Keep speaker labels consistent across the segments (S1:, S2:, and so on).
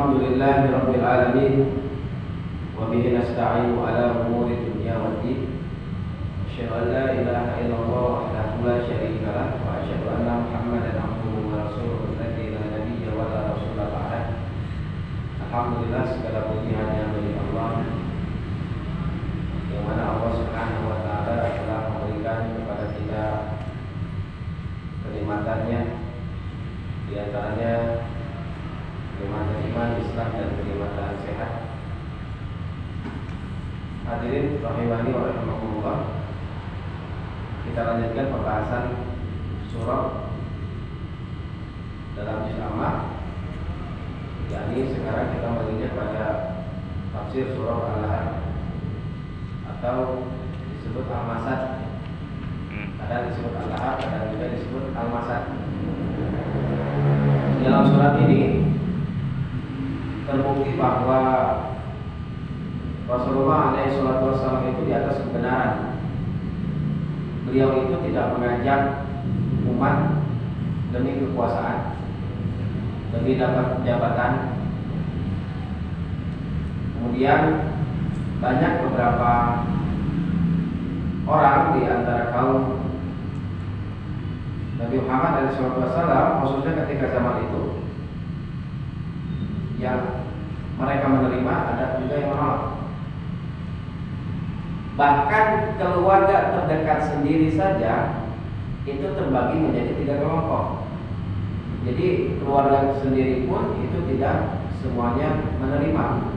S1: Alhamdulillahi Rabbil Alamin. Wa bihi nasta'inu ala umuri dunya waddin. Asyhadu an la ilaha illallah wahdahu la syarika lah wa asyhadu anna Muhammadan abduhu wa rasuluhu alladzi la nabiyya wa la rasula ba'dah. Alhamdulillah, segala puji hanya bagi Allah, yang mana Allah Subhanahu wa taala telah memberikan kepada kita kenikmatannya, di antaranya kenikmatan iman, Islam, dan kenikmatan sehat. Hadirin rahimani wa rahimakumullah, kita lanjutkan pembahasan surah dalam juz Amma. yakni sekarang kita menginjak pada tafsir surah Al-Lahab atau disebut Al-Masad. Kadang disebut Al-Lahab, kadang juga disebut Al-Masad. Dalam surat ini terbukti bahwa Rasulullah SAW itu di atas kebenaran. Beliau itu tidak mengajak umat demi kekuasaan, demi dapat jabatan. Kemudian banyak beberapa orang di antara kaum Nabi Muhammad SAW, khususnya ketika zaman itu, yang mereka menerima, ada juga yang menolak. Bahkan keluarga terdekat sendiri saja itu terbagi menjadi 3 kelompok. Jadi keluarga sendiri pun itu tidak semuanya menerima.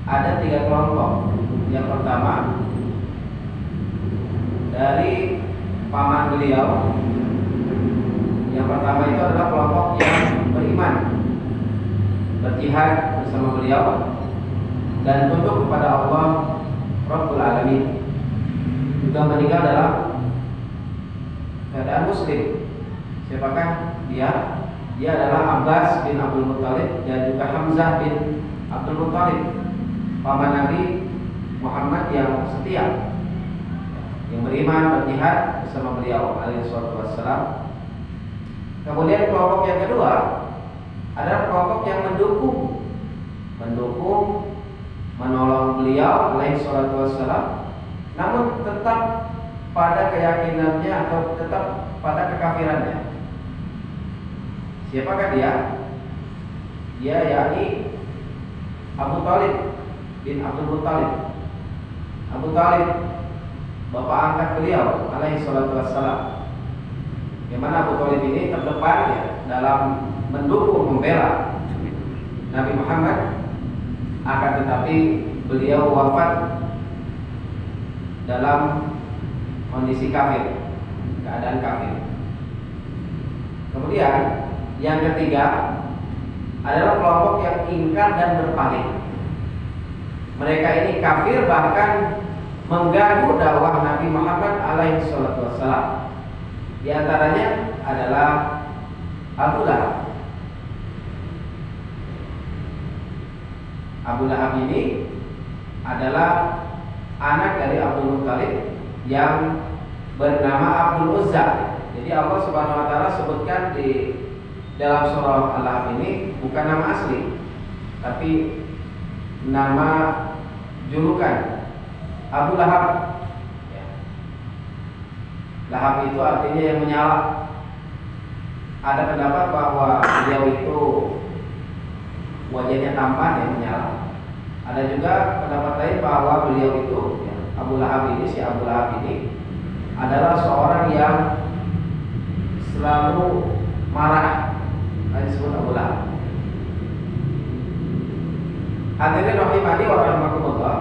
S1: Ada 3 kelompok. Yang pertama dari paman beliau. Yang pertama itu adalah kelompok yang beriman, berjihad bersama beliau dan tunduk kepada Allah Rabbul Alamin, juga meninggal dalam keadaan muslim. Siapakah dia? Dia adalah Abbas bin Abdul Muttalib dan juga Hamzah bin Abdul Muttalib, paman Nabi Muhammad yang setia, yang beriman, berjihad bersama beliau alaihi wassalam. Kemudian kelompok yang kedua adalah kelompok yang mendukung, menolong beliau alaihi wassalam, namun tetap pada keyakinannya atau tetap pada kekafirannya. Siapakah dia? Dia yakni Abu Thalib bin Abdul Muttalib. Abu Thalib, bapak angkat beliau alaihi wassalam, yang mana Abu Thalib ini terdepan ya dalam mendukung, membela Nabi Muhammad. Akan tetapi beliau wafat dalam kondisi kafir, keadaan kafir. Kemudian yang ketiga adalah kelompok yang ingkar dan berpaling. Mereka ini kafir, bahkan mengganggu dakwah Nabi Muhammad alaihi wassalam. Di antaranya adalah Abu Lahab. Abu Lahab ini adalah anak dari Abdul Muttalib yang bernama Abdul Uzza. Jadi Allah Subhanahu wa taala sebutkan di dalam surah Al-Lahab ini bukan nama asli, tapi nama julukan, Abu Lahab. Lahab itu artinya yang menyala. Ada pendapat bahwa beliau itu wajahnya tampan, yang menyala. Ada juga pendapat lain bahwa beliau itu, Abu Lahab ini, si Abu Lahab ini adalah seorang yang selalu marah. Disebut Abu Lahab. Hadirin rahimani wa rahimakumullah,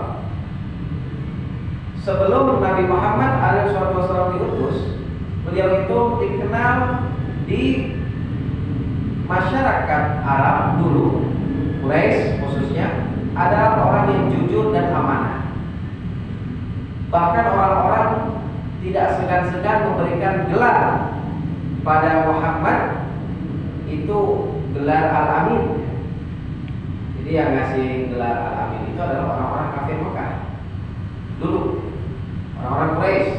S1: sebelum Nabi Muhammad SAW diutus, beliau itu dikenal di masyarakat Arab dulu, Quraisy khususnya, adalah orang yang jujur dan amanah. Bahkan orang-orang tidak segan-segan memberikan gelar pada Muhammad, itu gelar Al-Amin. Jadi yang ngasih gelar Al-Amin itu adalah orang-orang kafir Mekah dulu, orang-orang Quraisy.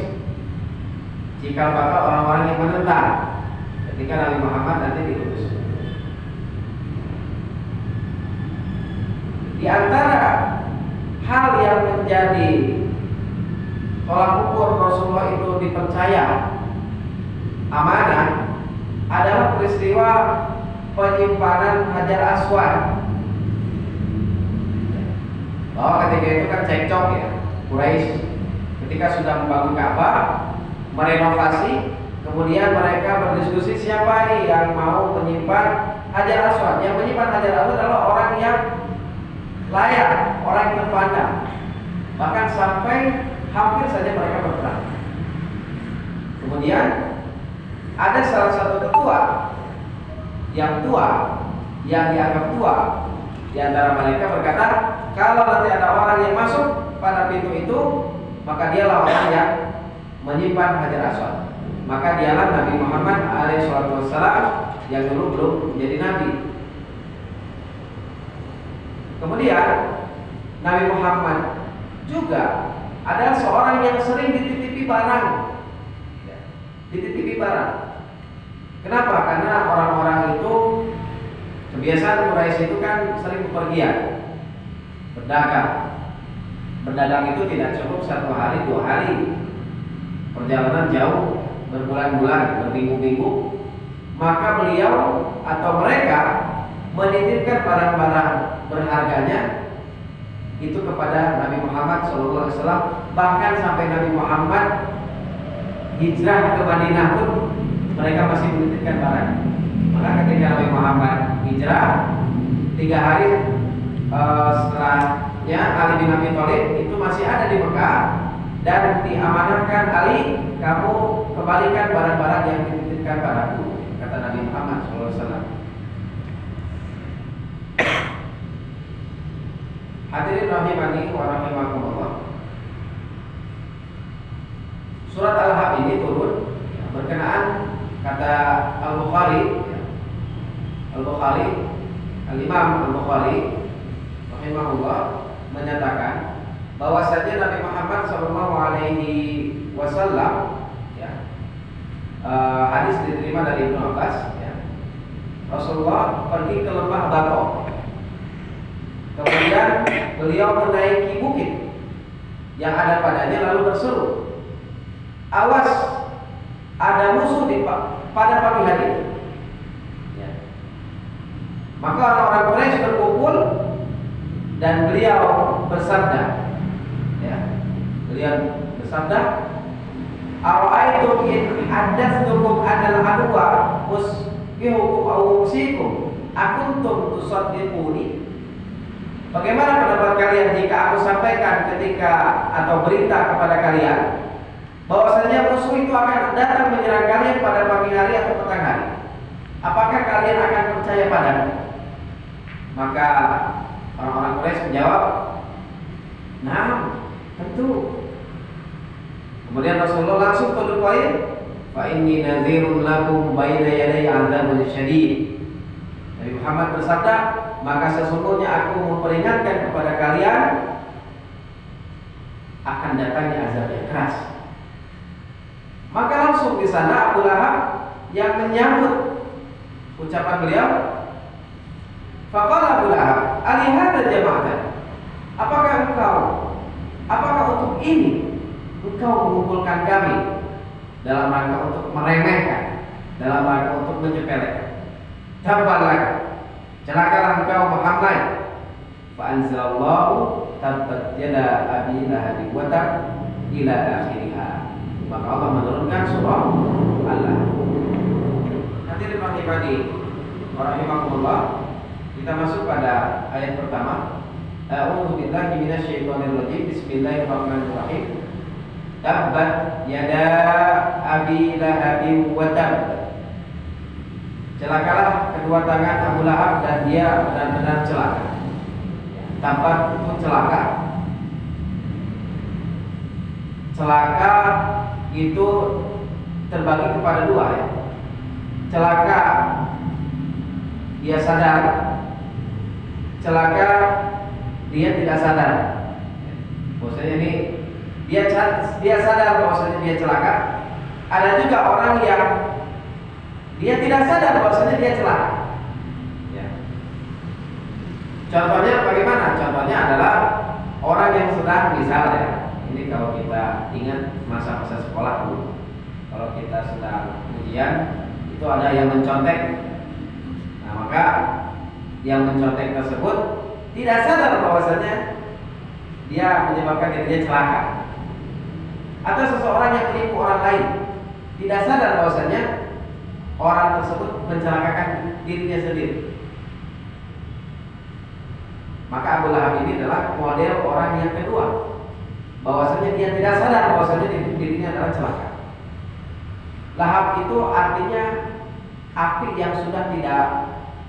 S1: Jika bakal orang-orang yang menentang ketika Nabi Muhammad nanti diutus. Di antara hal yang menjadi tolak ukur Rasulullah itu dipercaya amanah adalah peristiwa penyimpanan Hajar Aswad. Bahwa ketika itu kan cekcok ya, Quraisy ketika sudah membangun Ka'bah, merenovasi, kemudian mereka berdiskusi siapa nih yang mau menyimpan Hajar Aswad. Yang menyimpan Hajar Aswad adalah orang yang layak, orang yang terpandang. Bahkan sampai hampir saja mereka berperang. Kemudian ada salah satu ketua yang tua, yang dianggap tua di antara mereka berkata, kalau nanti ada orang yang masuk pada pintu itu, maka dialah orang yang menyimpan Hajar Aswad. Maka dialah Nabi Muhammad SAW yang dulu belum menjadi nabi. Kemudian Nabi Muhammad juga adalah seorang yang sering dititipi barang. Dititipi barang. Kenapa? Karena orang-orang itu, kebiasaan Quraisy itu kan sering bepergian, berdagang. Berdagang itu tidak cukup 1 hari 2 hari, perjalanan jauh, berbulan-bulan, berminggu-minggu. Maka beliau atau mereka menitipkan barang-barang berharganya itu kepada Nabi Muhammad SAW. Bahkan sampai Nabi Muhammad hijrah ke Madinah pun mereka masih menitipkan barang. Maka ketika Nabi Muhammad hijrah 3 hari setelahnya, Ali bin Abi Thalib itu masih ada di Mekah dan diamanahkan, Ali, kamu kembalikan barang-barang yang dititipkan padaku, kata Nabi Muhammad SAW. Hadirin rahimani wa rahimakumullah. Surat Al-Haq ini turun berkenaan, kata Al-Bukhari, Al-Imam Al-Bukhari rahimahullah menyatakan bahwasanya Nabi Muhammad SAW, ya, hadis diterima dari Ibnu Abbas, ya, Rasulullah pergi ke lembah Baqo. Kemudian beliau menaiki bukit yang ada padanya lalu berseru, awas, ada musuh pada pagi hari. Ya. Maka orang-orang Quraisy berkumpul dan beliau bersabda, ya, beliau bersabda, ara'aitum in haddatsukum anal adwa musbihukum aw umsikum akuntum tusaddiquni. Bagaimana pendapat kalian jika aku sampaikan ketika atau berita kepada kalian bahwasanya musuh itu akan datang menyerang kalian pada pagi hari atau petang hari? Apakah kalian akan percaya padaku? Maka orang-orang Quraisy menjawab, nah, tentu. Kemudian Rasulullah langsung to the point, fa inni nadhirun lakum baina yaday 'adzabun syadid. Nabi Muhammad bersabda, maka sesungguhnya aku memperingatkan kepada kalian akan datangnya azab yang keras. Maka langsung di sana Abu Lahab yang menyambut ucapan beliau. Faqala Abu Lahab, alihada jama'atan. Apakah untuk ini engkau mengumpulkan kami dalam rangka untuk meremehkan, dalam rangka untuk menyepelekan? Tabbalak, celakalah engkau Muhammad. Fa anzalallahu tabbat yada abi lahab wa tab ila akhirih. Maka Allah menurunkan surah Allah. Hadirin rahimani wa rahimakumullah. Kita masuk pada ayat pertama. A'udzu billahi minasyaitonir rajim. Bismillahirrahmanirrahim. Tabbat yada abi lahab wa tab. Celakalah kedua tangan Abu Lahab dan dia benar-benar celaka. Tabbat itu celaka. Celaka itu terbagi kepada dua, ya. Celaka dia sadar, celaka dia tidak sadar. Maksudnya ini dia sadar bahwasanya dia celaka. Ada juga orang yang dia tidak sadar bahwasanya dia celaka. Ya. Contohnya bagaimana? Contohnya adalah orang yang sedang misalnya, ini kalau kita ingat masa-masa sekolah dulu, kalau kita sedang ujian itu ada yang mencontek. Nah, maka yang mencontek tersebut tidak sadar bahwasanya dia menyebabkan dirinya celaka. Atau seseorang yang menipu orang lain tidak sadar bahwasanya orang tersebut mencelakakan dirinya sendiri. Maka Abu Lahab ini adalah model orang yang kedua, bahwasanya dia tidak sadar bahwasanya dirinya adalah celaka. Lahab itu artinya api yang sudah tidak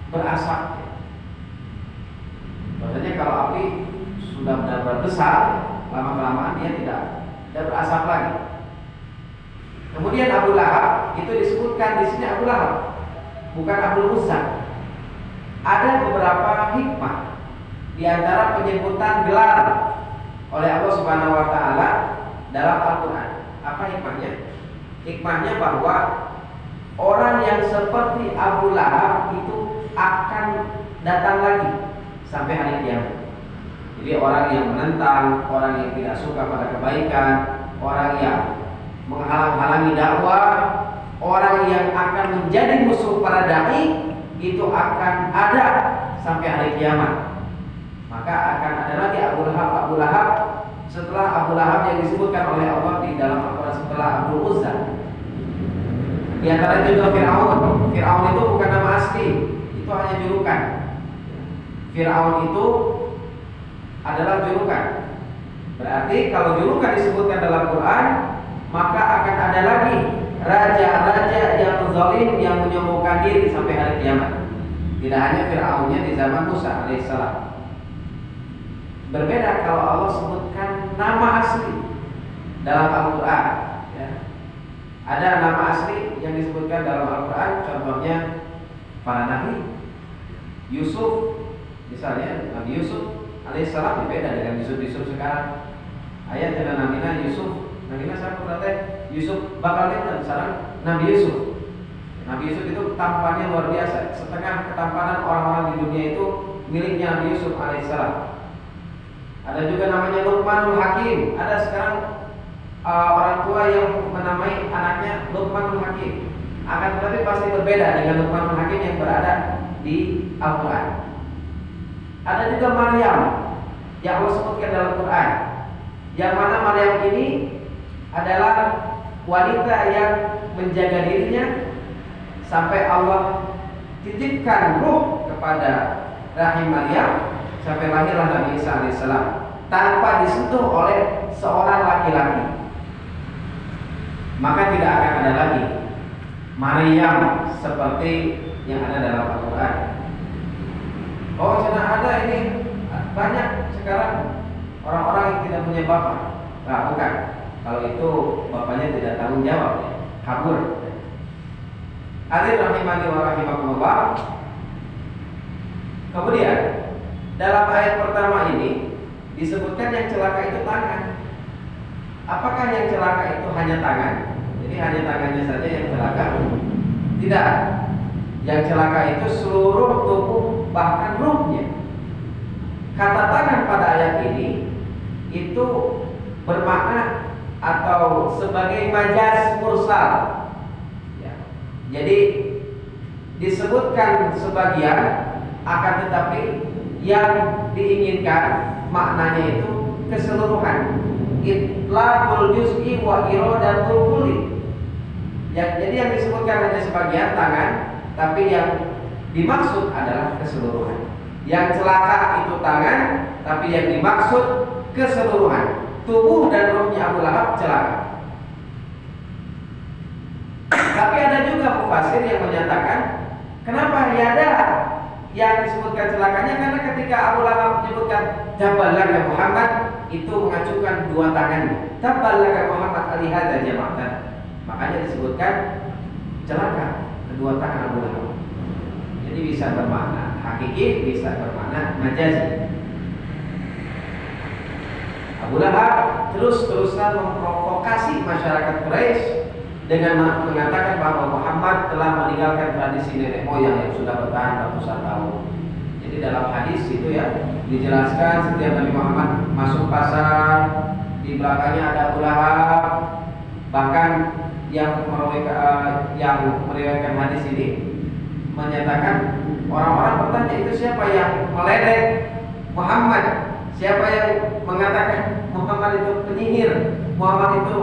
S1: berasap. Bahwasanya kalau api sudah benar-benar besar, lama-kelamaan dia tidak berasap lagi. Kemudian Abu Lahab itu disebutkan di sini Abu Lahab, bukan Abdul Uzza. Ada beberapa hikmah di antara penyebutan gelar oleh Allah Subhanahu wa taala dalam Al-Qur'an. Apa hikmahnya? Hikmahnya bahwa orang yang seperti Abu Lahab itu akan datang lagi sampai hari kiamat. Jadi orang yang menentang, orang yang tidak suka pada kebaikan, orang yang menghalang-halangi dakwah, orang yang akan menjadi musuh para dai, itu akan ada sampai hari kiamat. Maka akan ada lagi Abu Lahab setelah Abu Lahab yang disebutkan oleh Allah di dalam Al-Quran setelah Abdul Uzza. Di antara juga Fir'aun. Fir'aun itu bukan nama asli, itu hanya julukan. Fir'aun itu adalah julukan. Berarti kalau julukan disebutkan dalam Quran, maka akan ada lagi raja-raja yang zalim yang menyombongkan diri sampai hari kiamat. Tidak hanya Fir'aunnya di zaman Musa alaihissalam. Berbeda kalau Allah sebutkan nama asli dalam Al-Quran, ya. Ada nama asli yang disebutkan dalam Al-Quran, contohnya para nabi. Yusuf, misalnya Nabi Yusuf alaihissalam berbeda dengan Yusuf sekarang. Ayat dan namina Yusuf, namina saya berkata Yusuf bakal datang sekarang Nabi Yusuf. Nabi Yusuf itu tampannya luar biasa. Setengah ketampanan orang-orang di dunia itu miliknya Nabi Yusuf alaihissalam. Ada juga namanya Luqmanul Hakim. Ada sekarang orang tua yang menamai anaknya Luqmanul Hakim. Akan tetapi pasti berbeda dengan Luqmanul Hakim yang berada di Al-Quran. Ada juga Maryam yang Allah sebutkan dalam Quran, yang mana Maryam ini adalah wanita yang menjaga dirinya sampai Allah titipkan ruh kepada rahim Maryam sampai lahirlah Nabi Isa alaihissalam tanpa disentuh oleh seorang laki-laki. Maka tidak akan ada lagi Maryam seperti yang ada dalam Al-Quran. Oh, sudah ada ini banyak sekarang orang-orang yang tidak punya bapak. Nah, bukan. Kalau itu bapaknya tidak tanggung jawab, ya. Kabur. Hadirin rahimani wa rahimakumullah. Kemudian dalam ayat pertama ini disebutkan yang celaka itu tangan. Apakah yang celaka itu hanya tangan? Jadi hanya tangannya saja yang celaka? Tidak. Yang celaka itu seluruh tubuh, bahkan ruhnya. Kata tangan pada ayat ini itu bermakna atau sebagai majaz mursal, ya. Jadi disebutkan sebagian, akan tetapi yang diinginkan maknanya itu keseluruhan. Itlaqul juz'i wa iradatul kulli. Jadi yang disebutkan hanya sebagian tangan, tapi yang dimaksud adalah keseluruhan. Yang celaka itu tangan, tapi yang dimaksud keseluruhan. Tubuh dan rohnya Abu Lahab celaka. Tapi ada juga mufasir yang menyatakan, kenapa yada yang disebutkan celakanya? Karena ketika Abu Lahab menyebutkan taballaka Muhammad, itu mengacukan dua tangannya. Taballaka Muhammad alihada jama'atan. Makanya disebutkan celaka kedua tangan Abu Lahab. Jadi bisa bermakna hakiki, bisa bermakna majazi. Abu Lahab terus-terusan memprovokasi masyarakat Quraisy dengan mengatakan bahwa Muhammad telah meninggalkan tradisi nenek moyang yang sudah bertahan ratusan tahun. Jadi Jadi dalam hadis itu ya dijelaskan setiap Nabi Muhammad masuk pasar, di belakangnya ada Abu Lahab. Bahkan yang meriwayatkan hadis ini menyatakan orang-orang bertanya, itu siapa yang meledek Muhammad? Siapa yang mengatakan Muhammad itu penyihir, Muhammad itu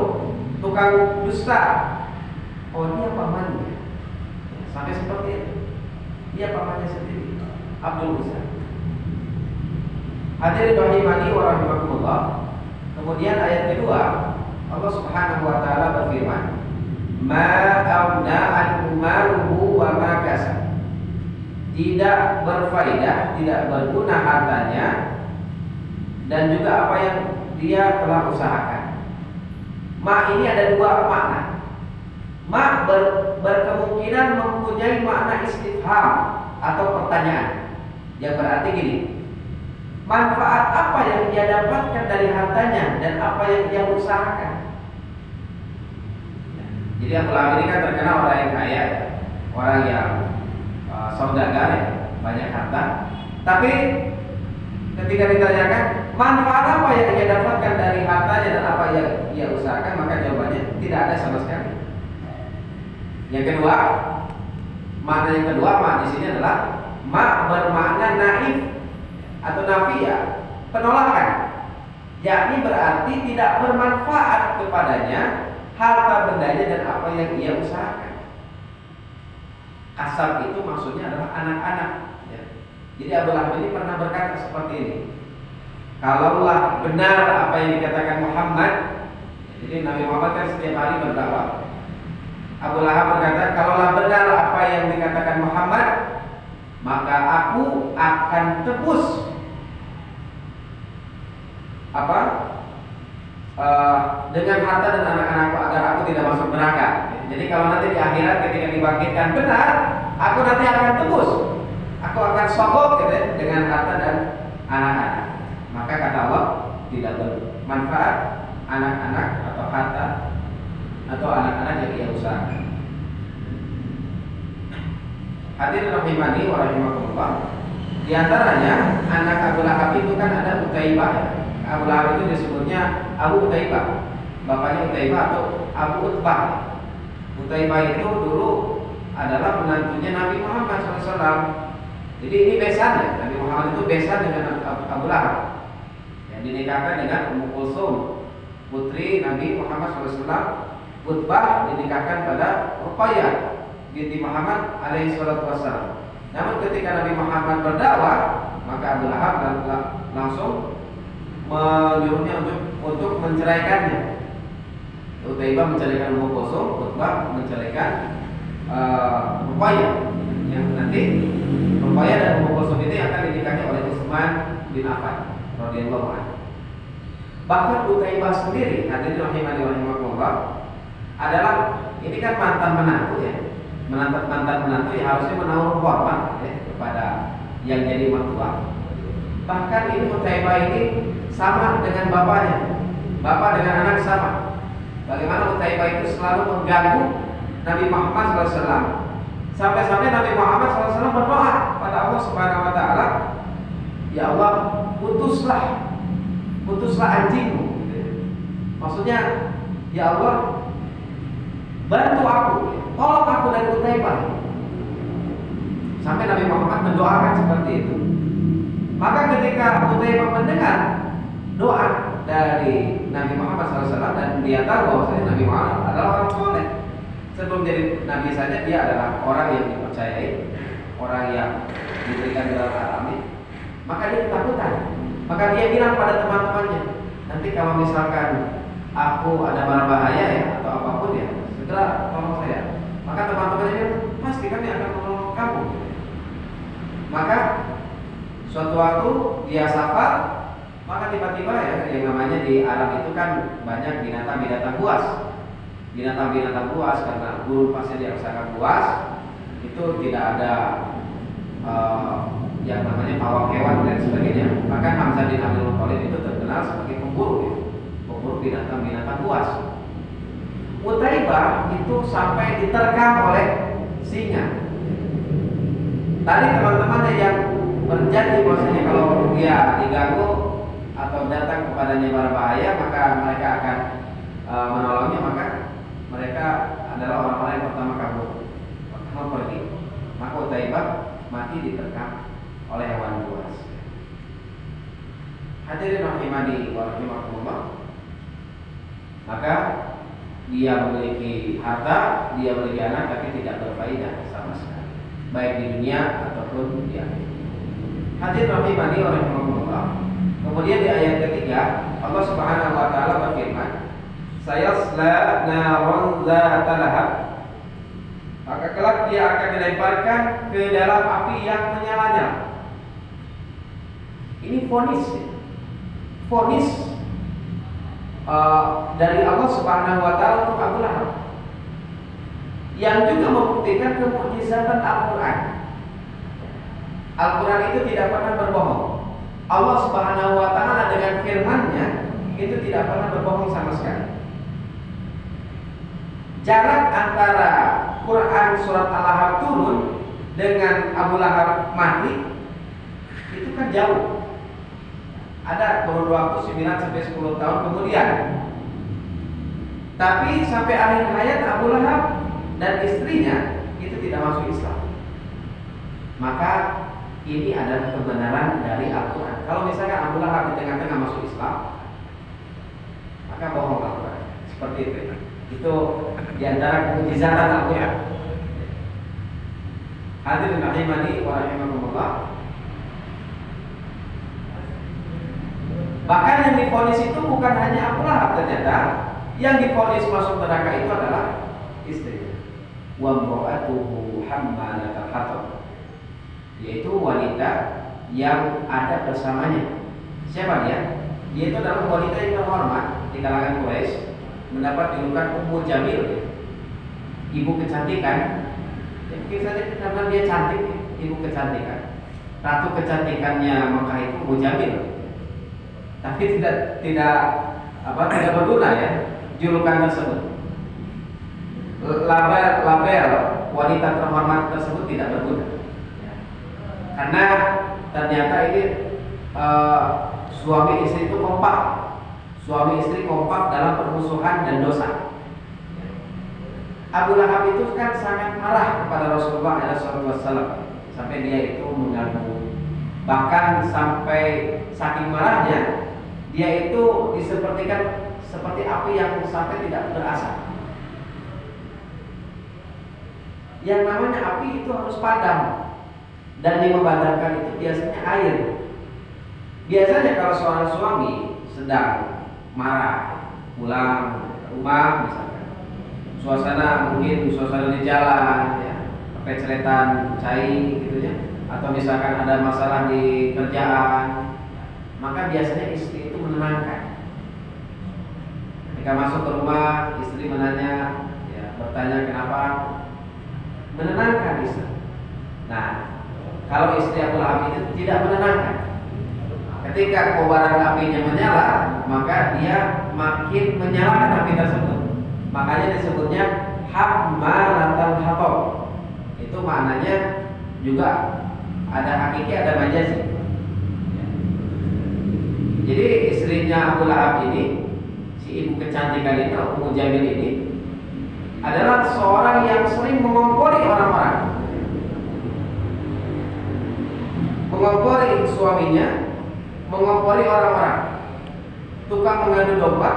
S1: tukang dusta? Oh, dia pamannya. Sampai seperti itu. Dia pamannya sendiri, Abdul Uzza. Hadirin rahimani wa rahimakumullah. Kemudian ayat kedua, Allah Subhanahu wa taala berfirman, "Ma aghna anhu maluhu wa ma kasab." Tidak berfaedah, tidak berguna hartanya dan juga apa yang dia telah usahakan. Ma ini ada dua makna. Ma berkemungkinan mempunyai makna istifham atau pertanyaan, yang berarti gini, manfaat apa yang dia dapatkan dari hartanya dan apa yang dia usahakan. Jadi Abu Lahab ini kan terkenal orang yang kaya, orang yang saudagar ya, banyak harta. Tapi ketika ditanyakan manfaat apa yang dia dapatkan dari hartanya dan apa yang dia usahakan, maka jawabannya tidak ada sama sekali. Yang kedua, makna yang kedua, makna di sini adalah ma bermakna naif atau nafiyah, penolakan. Yakni berarti tidak bermanfaat kepadanya harta bendanya dan apa yang ia usahakan. Kasab itu maksudnya adalah anak-anak ya. Jadi Abu Lahab ini pernah berkata seperti ini, kalaulah benar apa yang dikatakan Muhammad. Jadi Nabi Muhammad kan setiap hari berdakwah. Abu Lahab berkata, kalaulah benar apa yang dikatakan Muhammad, maka aku akan tebus dengan harta dan anak-anakku agar aku tidak masuk neraka. Jadi kalau nanti di akhirat ketika dibangkitkan benar, aku nanti akan tebus, aku akan sogok gitu, dengan harta dan anak-anak. Maka kata Allah, tidak bermanfaat anak-anak atau harta atau anak-anak yang ia usahakan. Hadirin rahimani wa rahimakumullah. Di antaranya anak Abu Lahab itu kan ada Utaibah. Abu Lahab itu disebutnya Abu Utaibah. Bapaknya Utaibah atau Abu Utbah. Utaibah itu dulu adalah menantunya Nabi Muhammad SAW. Jadi ini besannya. Nabi Muhammad itu besan dengan Abu Lahab, yang dinikahkan dengan Ummu Kulsum, putri Nabi Muhammad SAW. Utbah dinikahkan pada Ruqayyah binti Muhammad alaihi salatu wassalam. Namun ketika Nabi Muhammad berdakwah, maka Abu Lahab langsung menyuruhnya untuk menceraikannya. Utaibah menceraikan Ummu Kulsum, Utbah menceraikan Ruqayyah. Yang nanti Ruqayyah dan Ummu Kulsum ini akan dinikahi oleh Utsman bin Affan radhiyallahu anhu. Bahkan Utaibah sendiri, hadirin rahimani wa rahimakumullah, adalah ini kan mantan menantu ya, mantan menantu yang harusnya menaruh hormat ya, kepada yang jadi mertua. Bahkan ini Utaibah ini sama dengan bapaknya, bapak dengan anak sama. Bagaimana Utaibah itu selalu mengganggu Nabi Muhammad SAW, sampai-sampai Nabi Muhammad SAW berdoa pada Allah Subhanahu Wa Taala, ya Allah, putuslah anjingmu. Maksudnya, ya Allah, bantu aku, tolong aku dari Utaibah. Sampai Nabi Muhammad mendoakan seperti itu. Maka ketika Utaibah mendengar doa dari Nabi Muhammad SAW dan dia tahu bahwa Nabi Muhammad adalah orang soleh, sebelum jadi Nabi saja dia adalah orang yang dipercayai, orang yang diberikan gelar alami, maka dia ketakutan. Maka dia bilang pada teman-temannya, nanti kalau misalkan aku ada bahaya ya atau apapun ya, segera tolong saya. Maka teman-temannya bilang, pasti kami akan menolong kamu. Maka suatu waktu dia safar, maka tiba-tiba ya, yang namanya di Arab itu kan banyak binatang-binatang buas. Binatang-binatang buas, karena gurun pasir yang sangat buas, itu tidak ada yang namanya pawang hewan dan sebagainya. Bahkan Hamzah bin Abdul Muthalib itu terkenal sebagai pemburu ya, pemburu binatang-binatang buas. Utaibah itu sampai diterkam oleh singa. Tadi teman-teman yang berjanji maksudnya kalau dia diganggu atau datang kepadanya berbahaya, maka mereka akan menolongnya. Maka mereka adalah orang-orang yang pertama pergi. Maka Utaibah mati diterkam oleh hewan buas. Hadirin rahimani wa rahimakumullah. Maka dia memiliki harta, dia memiliki anak, tapi tidak berfaedah sama sekali, baik di dunia ataupun di akhirat. Hadirin rahimani wa rahimakumullah. Kemudian di ayat ketiga Allah Subhanahu wa taala berfirman, "Sayasla naran dzata lahab." Maka kelak dia akan dilemparkan ke dalam api yang menyala-nyala. Ini vonis dari Allah Subhanahu wa taala untuk Abu Lahab, yang juga membuktikan kemukjizatan Al-Qur'an. Al-Qur'an itu tidak pernah berbohong. Allah Subhanahu wa taala dengan firman-Nya itu tidak pernah berbohong sama sekali. Jarak antara Quran surat Al-Lahab turun dengan Abu Lahab mati itu kan jauh. Ada kurun waktu 9 sampai 10 tahun kemudian. Tapi sampai akhir hayat Abu Lahab dan istrinya itu tidak masuk Islam. Maka ini adalah kebenaran dari Al-Quran. Kalau misalkan Abu Lahab di tengah-tengah masuk Islam, maka bohong Al-Quran. Seperti itu. Itu diantara kemujizatan Al-Quran. Hadirin rahimani wa rahimakumullah. Bahkan yang divonis itu bukan hanya Abu Lahab, ternyata yang divonis masuk neraka itu adalah istrinya. Wa imra'atuhu hammalatal hatab, yaitu wanita yang ada bersamanya. Siapa dia? Dia itu adalah wanita yang terhormat di kalangan Quraisy, mendapat julukan Ummu Jamil, ibu kecantikan. Ya, mungkin saja karena dia cantik, ibu kecantikan. Ratu kecantikannya Mekah itu Ummu Jamil. Tapi tidak berguna ya julukan tersebut. Label wanita terhormat tersebut tidak berguna. Karena ternyata ini suami istri itu kompak. Suami istri kompak dalam permusuhan dan dosa. Abu Lahab itu kan sangat marah kepada Rasulullah SAW, sampai dia itu mengganggu. Bahkan sampai saking marahnya, dia itu disepertikan seperti api yang sampai tidak berasap. Yang namanya api itu harus padam, dan yang memadamkan itu biasanya air. Biasanya kalau seorang suami sedang marah, pulang ke rumah misalkan, mungkin suasana di jalan ya, kepeceretan cai gitu ya, atau misalkan ada masalah di kerjaan, maka biasanya istri itu menenangkan. Ketika masuk ke rumah, istri menanya, ya, bertanya kenapa, menenangkan istri. Nah, kalau istri Abu Lahab itu tidak menenangkan. Ketika kobaran apinya menyala, maka dia makin menyalakan api tersebut. Makanya disebutnya hammalatal hatab. Itu maknanya juga ada hakiki, ada majazi. Jadi istrinya Abu Lahab ini, si ibu kecantikan ini, Ummu Jamil ini, adalah seorang yang sering mengompori orang-orang, mengompori suaminya, mengompori orang-orang, tukang mengadu domba,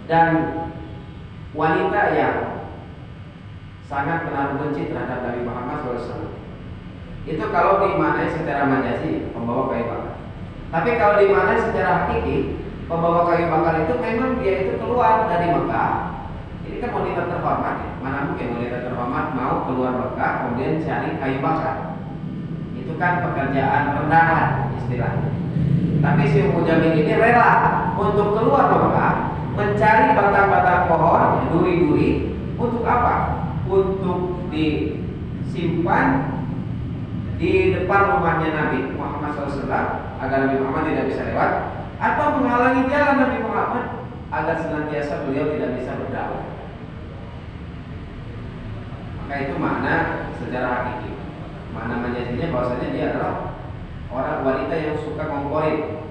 S1: dan wanita yang sangat menaruh benci terhadap Nabi Muhammad SAW. Itu kalau dimaknai secara majazi, pembawa kayu bakar. Tapi kalau dimaknai secara hakiki, pembawa kayu bakar itu memang dia itu keluar dari Mekah. Ini kan wanita terhormat ya. Mana mungkin wanita terhormat mau keluar Mekah kemudian cari kayu bakar. Itu kan pekerjaan rendahan istilahnya. Tapi si Ummu Jamil ini rela untuk keluar Mekah, mencari batang-batang pohon, duri-duri. Untuk apa? Untuk disimpan di depan rumahnya Nabi Muhammad SAW agar Nabi Muhammad tidak bisa lewat, atau menghalangi jalan Nabi Muhammad agar senantiasa beliau tidak bisa berdakwah. Maka itu makna secara hakiki. Mana menyajinya bahwasanya dia adalah orang wanita yang suka ngomporin.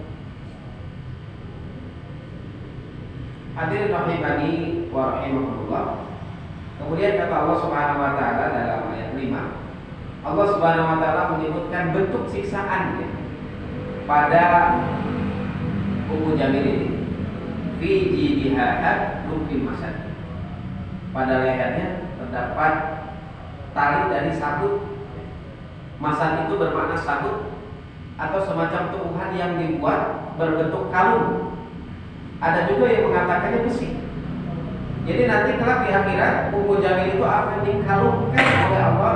S1: Hadirin rahimani wa rahimakumullah. Kemudian kata Allah Subhanahu wa taala dalam ayat 5, Allah Subhanahu wa taala menyebutkan bentuk siksaan pada Ummu Jamil ini. Fi jidihah lukin masad. Pada lehernya terdapat tali dari sabut. Masad itu bermakna sabut atau semacam tumbuhan yang dibuat berbentuk kalung. Ada juga yang mengatakannya besi. Jadi nanti kelak di akhirat Ummu Jamil itu akan dikalungkan oleh Allah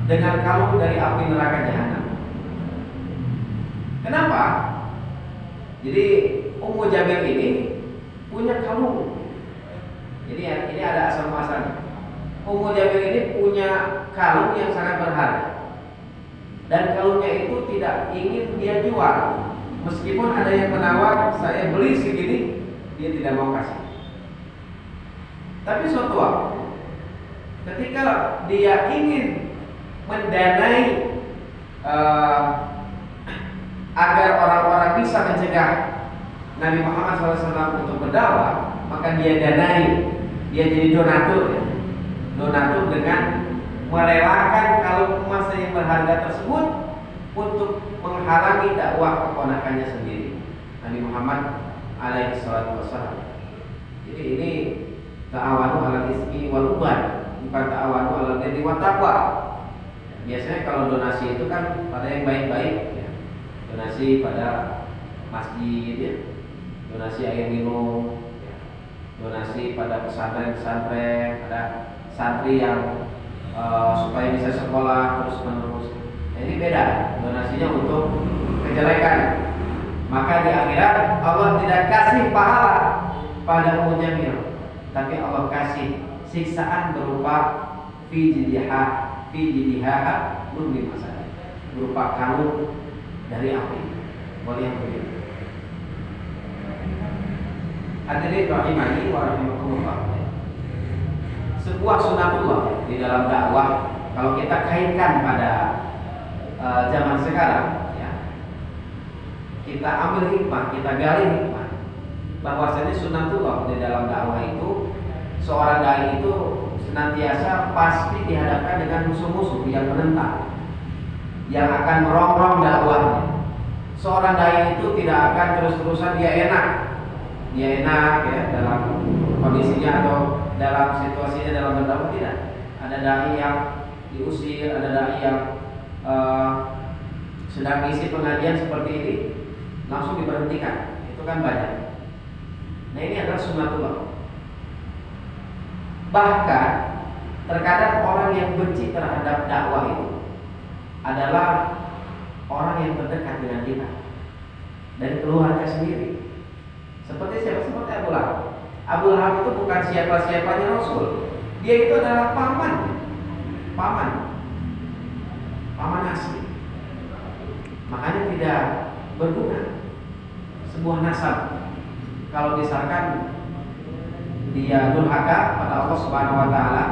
S1: dengan kalung dari api neraka jahanam. Kenapa? Jadi Ummu Jamil ini punya kalung. Jadi ini ada asal muasalnya. Ummu Jamil ini punya kalung yang sangat berharga. Dan kalungnya itu tidak ingin dia jual. Meskipun ada yang menawar, saya beli segini, dia tidak mau kasih. Tapi suatu waktu ketika dia ingin mendanai agar orang-orang bisa mencegah Nabi Muhammad SAW untuk berdakwah, maka dia danai, dia jadi donatur, ya. Donatur dengan merelakan kalung emas yang berharga tersebut untuk menghalangi dakwah keponakannya sendiri, Nabi Muhammad alaihi salatu wassalam. Jadi ini ta'awanu 'alal ismi wal udwan, bukan ta'awanu 'alal birri wat taqwa. Biasanya kalau donasi itu kan pada yang baik-baik, ya. Donasi pada masjid, ya. Donasi air minum, ya. Donasi pada pesantren-pesantren, pada santri yang supaya bisa sekolah terus menerus. Nah, ini beda, donasinya untuk kejelekan. Maka di akhirat Allah tidak kasih pahala pada Ummu Jamil, tapi Allah kasih siksaan berupa fi jidihah lukin masad, berupa kalung dari api. Boleh yang begitu. Hadirin rahimani wa rahimakumullah. Sebuah sunatullah di dalam dakwah, kalau kita kaitkan pada zaman sekarang, ya, kita ambil hikmah, kita gali hikmah, bahwasanya sunatullah di dalam dakwah itu, seorang dai itu senantiasa pasti dihadapkan dengan musuh-musuh yang menentang, yang akan merongrong dakwahnya. Seorang dai itu tidak akan terus-terusan dia enak ya dalam kondisinya atau dalam situasinya dalam berdakwah, tidak. Ada dai yang diusir, ada dai yang sedang isi pengajian seperti ini langsung diberhentikan. Itu kan banyak. Nah, ini adalah sunatullah. Bahkan terkadang orang yang benci terhadap dakwah itu adalah orang yang terdekat dengan kita dan keluarga sendiri. Seperti siapa? Seperti Abu Lahab. Abu Lahab itu bukan siapa-siapanya Rasul. Dia itu adalah paman asli. Makanya tidak berguna sebuah nasab kalau misalkan dia durhaka pada Allah Subhanahu wa taala,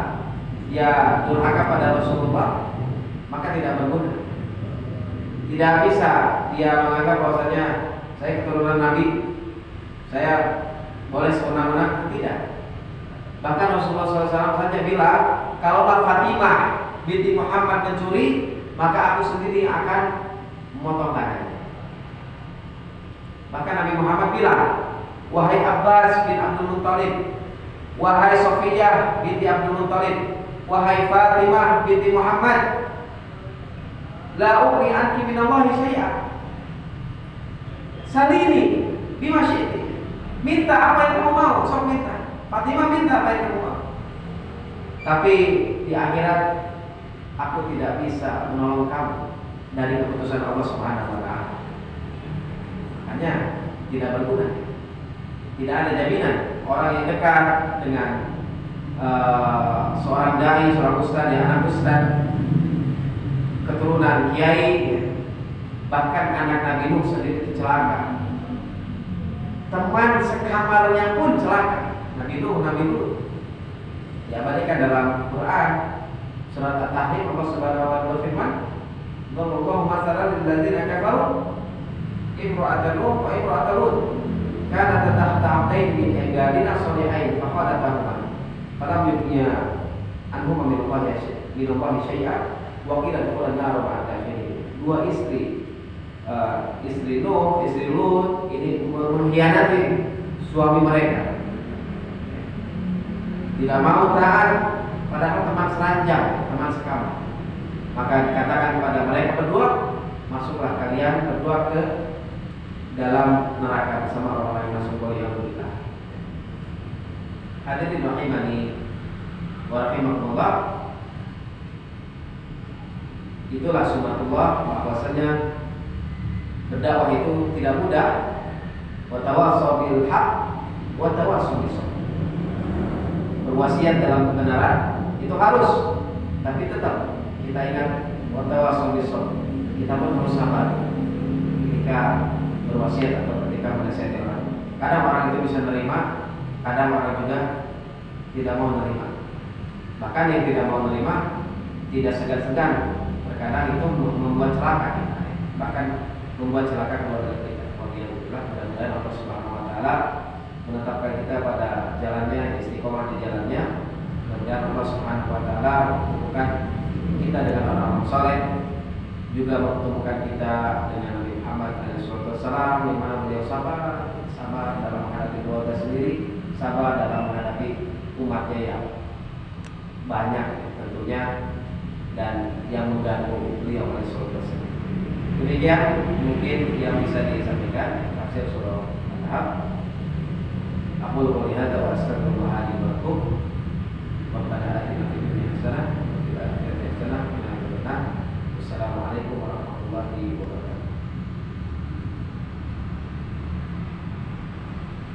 S1: dia durhaka pada Rasulullah, maka tidak berguna. Tidak bisa dia menganggap bahwasanya saya keturunan Nabi, saya boleh sewenang-wenang, tidak. Bahkan Rasulullah SAW saja bilang, kalaulah Fatimah binti Muhammad mencuri, maka aku sendiri akan memotong tangannya. Bahkan Nabi Muhammad bilang, wahai Abbas bin Abdul Muttalib, wahai Sofiyah binti Abdul Muttalib, wahai Fatimah binti Muhammad, la ughni anki minallahi syai'a. Salini bima syi'ti. Minta apa yang kamu mau, sok minta. Fatimah minta apa yang kamu mau. Tapi di akhirat aku tidak bisa menolong kamu dari keputusan Allah Subhanahu wa taala. Hanya tidak berguna. Tidak ada jaminan orang yang dekat dengan seorang dai, seorang ustaz, anak ustaz, keturunan kiai, bahkan anak Nabi Nuh sendiri celaka. Teman sekamarnya pun celaka. Nabi Nuh diabadikan dalam Quran surat At-Tahrim. Allah Subhanahu wa taala berfirman, Dhallallahu mathalan lil ladzina kafaru imra'atan Nuh wa imra'atan Lut kanat tahta 'abdayn min ibadina shalihain faqadatahuma falam yughniya anhuma min Allahi syai'an wa qila dukhulan nar ma'a kafirin. Dua istri, istri Nuh, istri Lut ini mengkhianati suami mereka, tidak mau taat padahal teman seranjang, teman sekamar. Maka dikatakan kepada mereka berdua, masuklah kalian berdua ke dalam neraka bersama orang-orang yang masuk waliyadzubillah. Hadirin rahimani wa rahimakumullah. Itulah sunatullah, bahwasanya berdakwah itu tidak mudah. Wa tawassaw bil haq wa tawassaw bis sabr. Berwasiat dalam kebenaran itu harus, tapi tetap kita ingat wa tawassaw bis sabr. Kita pun harus sabar ketika berwasiat atau ketika menasihati orang. Kadang orang itu bisa menerima, kadang orang juga tidak mau menerima. Bahkan yang tidak mau menerima tidak segan-segan, terkadang itu membuat celaka kita, bahkan membuat celaka keluarga kita. Mudah-mudahan Allah Subhanahu Wa Taala menetapkan kita pada jalannya, istiqomah di jalannya. Mudah-mudahan Allah Subhanahu Wa Taala mempertemukan kita dengan orang-orang saleh, juga mempertemukan kita dengan Nabi Muhammad SAW, yang mana beliau sabar dalam menghadapi keluarga sendiri, sabar dalam menghadapi umatnya yang banyak tentunya dan yang mengganggu beliau SAW. Demikian mungkin yang bisa disampaikan tafsir surah Al-Kahf. Aqulu qouli hadza wa astaghfirullah li wa lakum. Rabbana atina fid dunya hasanah wa fil akhirati hasanah wa qina adzabannar. Wassalamualaikum warahmatullahi wabarakatuh.